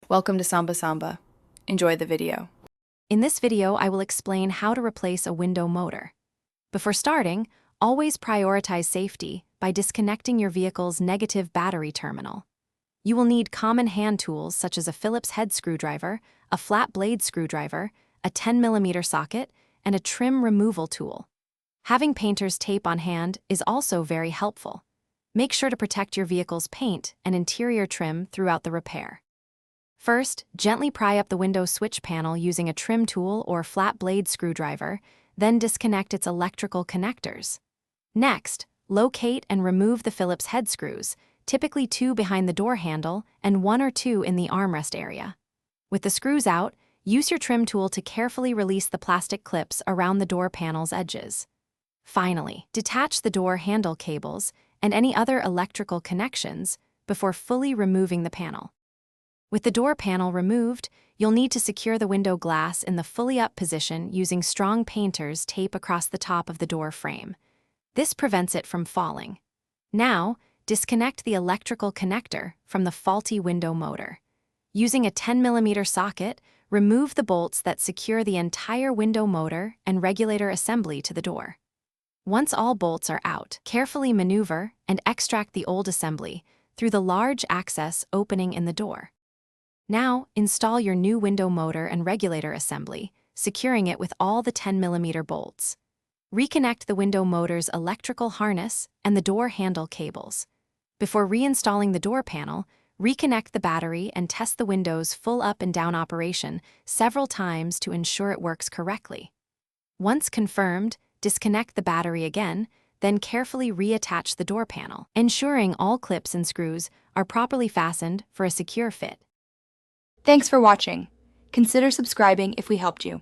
Welcome to Samba Samba. Enjoy the video. In this video, I will explain how to replace a window motor. Before starting, always prioritize safety by disconnecting your vehicle's negative battery terminal. You will need common hand tools such as a Phillips head screwdriver, a flat blade screwdriver, a 10mm socket, and a trim removal tool. Having painter's tape on hand is also very helpful. Make sure to protect your vehicle's paint and interior trim throughout the repair. First, gently pry up the window switch panel using a trim tool or flat blade screwdriver, then disconnect its electrical connectors. Next, locate and remove the Phillips head screws, typically 2 behind the door handle and 1 or 2 in the armrest area. With the screws out, use your trim tool to carefully release the plastic clips around the door panel's edges. Finally, detach the door handle cables and any other electrical connections before fully removing the panel. With the door panel removed, you'll need to secure the window glass in the fully up position using strong painter's tape across the top of the door frame. This prevents it from falling. Now, disconnect the electrical connector from the faulty window motor. Using a 10mm socket, remove the bolts that secure the entire window motor and regulator assembly to the door. Once all bolts are out, carefully maneuver and extract the old assembly through the large access opening in the door. Now, install your new window motor and regulator assembly, securing it with all the 10mm bolts. Reconnect the window motor's electrical harness and the door handle cables. Before reinstalling the door panel, reconnect the battery and test the window's full up and down operation several times to ensure it works correctly. Once confirmed, disconnect the battery again, then carefully reattach the door panel, ensuring all clips and screws are properly fastened for a secure fit. Thanks for watching. Consider subscribing if we helped you.